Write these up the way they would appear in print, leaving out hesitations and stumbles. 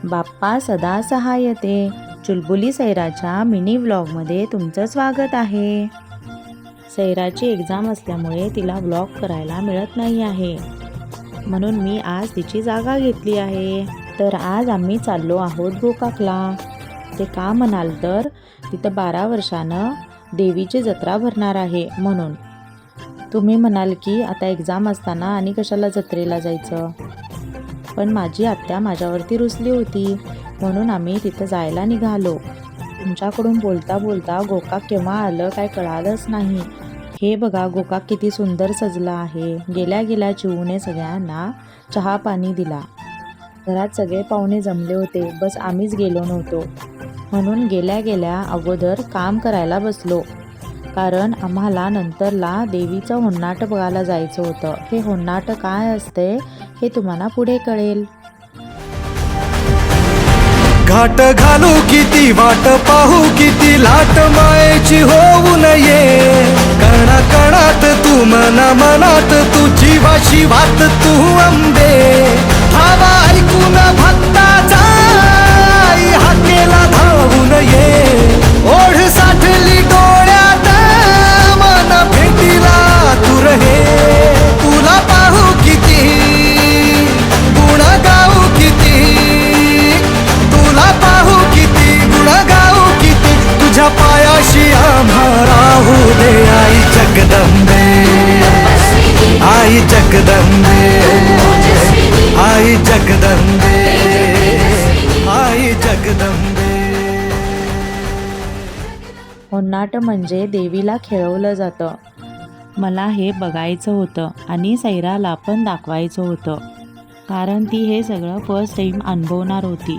बाप्पा सदा सहायते. चुलबुली सैराच्या मिनी व्लॉगमध्ये तुमचं स्वागत आहे. सैराची एक्झाम असल्यामुळे तिला व्लॉग करायला मिळत नाही आहे, म्हणून मी आज तिची जागा घेतली आहे. तर आज आम्ही चाललो आहोत गोकाकला. ते का म्हणाल तर तिथं 12 वर्षानं देवीची जत्रा भरणार आहे म्हणून. तुम्ही म्हणाल की आता एक्झाम असताना आणि कशाला जत्रेला जायचं, पण माझी आत्या माझ्यावरती रुसली होती म्हणून आम्ही तिथं जायला निघालो. तुमच्याकडून बोलता बोलता गोकाक केव्हा आलं काय कळालंच नाही. हे बघा गोकाक किती सुंदर सजलं आहे. गेल्या गेल्या चिवूने सगळ्यांना चहा पाणी दिला. घरात सगळे पाहुणे जमले होते, बस आम्हीच गेलो नव्हतो, म्हणून गेल्या गेल्या अगोदर काम करायला बसलो, कारण आम्हाला नंतरला देवीचं होन्नाट बघायला जायचं होतं. हे होन्नाट काय असते हे तुम्हाला पुढे कळेल. घाट घालू किती वाट पाहू किती लाट मायेची होऊ नये. कणा कणात तू मना मनात तू जीवाशी वात तू अंबे. भावा ऐकून भक्ताचा आई हाकेला धावू नये. ओढ साठली डोळ्यात मन भेटीला तू रहे. तुला पाहू किती गुण गाऊ किती, तुला पाहू किती गुण गाऊ किती. तुझ्या पायाशी आम्हा राहू दे आई जगदंबे. आई जगदंबे आई जगदंबे आई जगदंबे. होन्नाट म्हणजे देवीला खेळवलं जातं. मला हे बघायचं होतं आणि सैराला पण दाखवायचं होतं, कारण ती हे सगळं फर्स्ट टाईम अनुभवणार होती.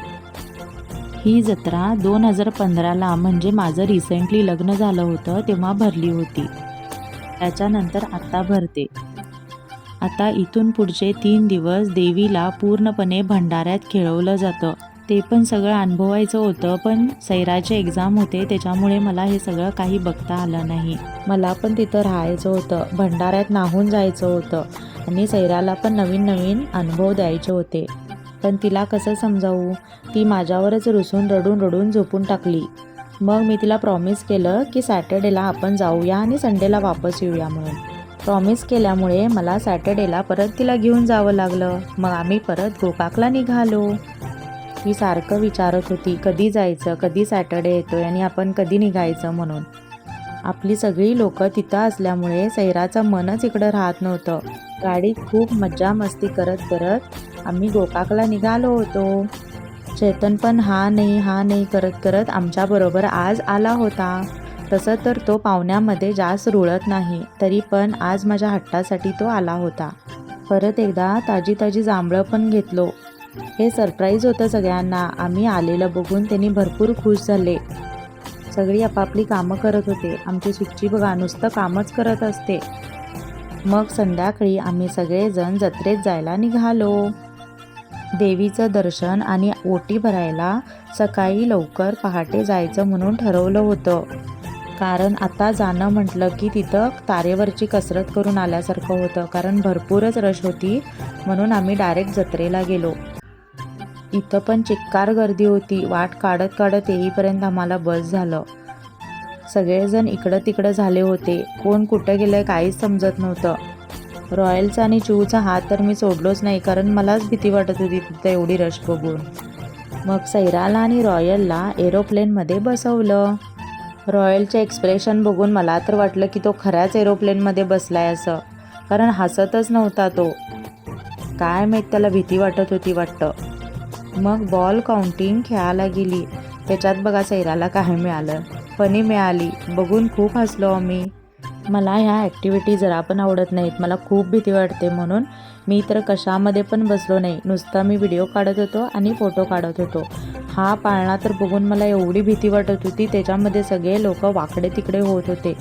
ही जत्रा 2015ला म्हणजे माझं रिसेंटली लग्न झालं होतं तेव्हा भरली होती. त्याच्यानंतर आत्ता भरते. आता इथून पुढचे 3 दिवस देवीला पूर्णपणे भंडाऱ्यात खेळवलं जातं. ते पण सगळं अनुभवायचं होतं, पण सैराचे एक्झाम होते त्याच्यामुळे मला हे सगळं काही बघता आलं नाही. मला पण तिथं राहायचं होतं, भंडाऱ्यात नाहून जायचं होतं आणि सैराला पण नवीन नवीन अनुभव द्यायचे होते. पण तिला कसं समजावू, ती माझ्यावरच रुसून रडून रडून झोपून टाकली. मग मी तिला प्रॉमिस केलं की सॅटर्डेला आपण जाऊया आणि संडेला वापस येऊया म्हणून. प्रॉमिस केल्यामुळे मला सॅटर्डेला परत तिला घेऊन जावं लागलं. मग आम्ही परत गोकाकला निघालो. ती सारखं विचारत होती कधी जायचं, कधी सॅटर्डे येतोय आणि आपण कधी निघायचं म्हणून. आपली सगळी लोकं तिथं असल्यामुळे सैराचं मनच इकडं राहत नव्हतं. गाडीत खूप मज्जा मस्ती करत करत आम्ही गोकाकला निघालो होतो. चेतन पण हा नाही करत करत आमच्याबरोबर आज आला होता. तसं तर तो पाहुण्यामध्ये जास्त रुळत नाही, तरी पण आज माझ्या हट्टासाठी तो आला होता. परत एकदा ताजी ताजी जांभळं पण घेतलो. हे सरप्राईज होतं सगळ्यांना. आम्ही आलेलं बघून त्यांनी भरपूर खुश झाले. सगळी आपापली कामं करत होते. आमची सुच्ची बघा नुसतं कामच करत असते. मग संध्याकाळी आम्ही सगळेजण जत्रेत जायला निघालो. देवीचं दर्शन आणि ओटी भरायला सकाळी लवकर पहाटे जायचं म्हणून ठरवलं होतं, कारण आता जाणं म्हटलं की तिथं तारेवरची कसरत करून आल्यासारखं होतं, कारण भरपूरच रश होती. म्हणून आम्ही डायरेक्ट जत्रेला गेलो. इथं पण चिक्कार गर्दी होती. वाट काढत काढत येईपर्यंत आम्हाला बस झालं. सगळेजण इकडं तिकडं झाले होते. कोण कुठं गेलं काहीच समजत नव्हतं. रॉयलचा आणि चिवूचा हात तर मी सोडलोच नाही, कारण मलाच भीती वाटत होती तिथं एवढी रश बघून. मग सैराला आणि रॉयलला एरोप्लेनमध्ये बसवलं. रॉयलचे एक्सप्रेशन बघून मला तर वाटलं की तो खऱ्याच एरोप्लेनमध्ये बसलाय असं, कारण हसतच नव्हता तो. काय माहीत त्याला भीती वाटत होती वाटतं. मग बॉल काउंटिंग खेळायला गेली. त्याच्यात बघा सैराला काय मिळालं, फणी मिळाली. बघून खूप हसलो आम्ही. मला ह्या ॲक्टिव्हिटी जरा पण आवडत नाहीत. मला खूप भीती वाटते, म्हणून मी तर कशामध्ये पण बसलो नाही. नुसता मी व्हिडिओ काढत होतो आणि फोटो काढत होतो. हा पाळणा तर बघून मला एवढी भीती वाटत होती. त्याच्यामध्ये सगळे लोक वाकडे तिकडे होत होते.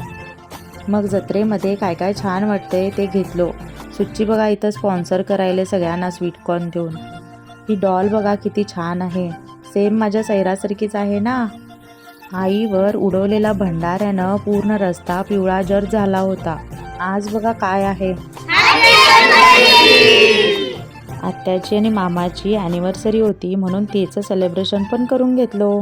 मग जत्रेमध्ये काय काय छान वाटतंय ते घेतलो. सुच्ची बघा इथं स्पॉन्सर करायला सगळ्यांना स्वीटकॉर्न देऊन. ही डॉल बघा किती छान आहे, सेम माझ्या सैरासारखीच आहे ना. आईवर उडवलेला भंडाऱ्यानं पूर्ण रस्ता पिवळा जर झाला होता. आज बघा काय आहे, आत्याची आणि मामाची ॲनिव्हर्सरी होती म्हणून तिचं सेलिब्रेशन पण करून घेतलो.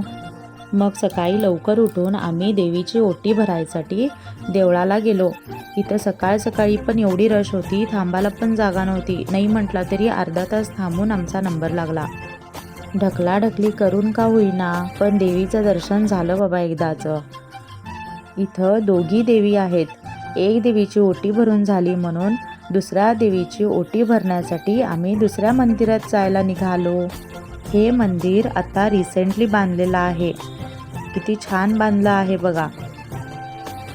मग सकाळी लवकर उठून आम्ही देवीची ओटी भरायसाठी देवळाला गेलो. इथं सकाळी पण एवढी रश होती, थांबायला पण जागा नव्हती. नाही म्हटला तरी अर्धा तास थांबून आमचा नंबर लागला. ढकलाढकली करून का होईना पण देवीचं दर्शन झालं बाबा एकदाचं. इथं दोघी देवी आहेत. एक देवीची ओटी भरून झाली म्हणून दुसऱ्या देवीची ओटी भरण्यासाठी आम्ही दुसऱ्या मंदिरात जायला निघालो. हे मंदिर आता रिसेंटली बांधलेलं आहे. किती छान बांधलं आहे बघा.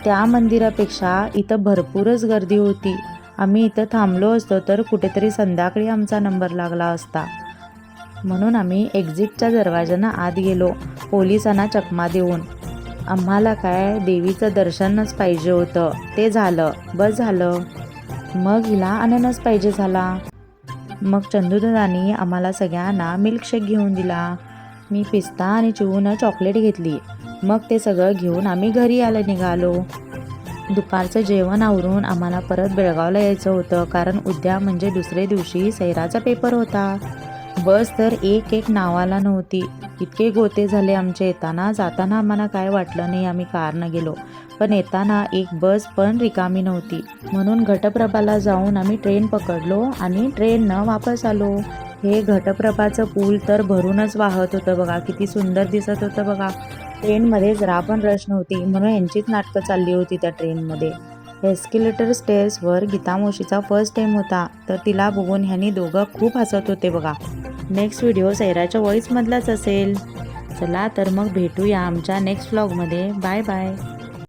त्या मंदिरापेक्षा इथं भरपूरच गर्दी होती. आम्ही इथं थांबलो असतो तर कुठेतरी संध्याकाळी आमचा नंबर लागला असता. म्हणून आम्ही एक्झिटच्या दरवाजानं आत गेलो, पोलिसांना चकमा देऊन. आम्हाला काय देवीचं दर्शनच पाहिजे होतं, ते झालं, बस झालं. मग हिला अननस पाहिजे झाला. मग चंदूदादांनी आम्हाला सगळ्यांना मिल्कशेक घेऊन दिला. मी पिस्ता आणि चिवूनं चॉकलेट घेतली. मग ते सगळं घेऊन आम्ही घरी यायला निघालो. दुपारचं जेवण आवरून आम्हाला परत बेळगावला यायचं होतं, कारण उद्या म्हणजे दुसरे दिवशी सैराचा पेपर होता. बस तर एक नावाला नव्हती. इतके गोते झाले आमचे. येताना जाताना आम्हाला काय वाटलं नाही, आम्ही कारनं गेलो. पण येताना एक बस पण रिकामी नव्हती. म्हणून घटप्रभाला जाऊन आम्ही ट्रेन पकडलो आणि ट्रेननं वापस आलो. हे घटप्रभाचं पूल तर भरूनच वाहत होतं बघा. किती सुंदर दिसत होतं बघा. ट्रेनमध्ये जरा पण रश नव्हती म्हणून यांचीच नाटकं चालली होती त्या ट्रेनमध्ये. एस्केलेटर स्टेअर्सवर गीता मावशीचा फर्स्ट टाईम होता, तर तिला बघून ह्यांनी दोघं खूप हसत होते बघा. नेक्स्ट व्हिडिओ सैराच्या व्हॉईसमधलाच असेल. चला तर मग भेटूया आमच्या नेक्स्ट व्लॉगमध्ये. Bye bye.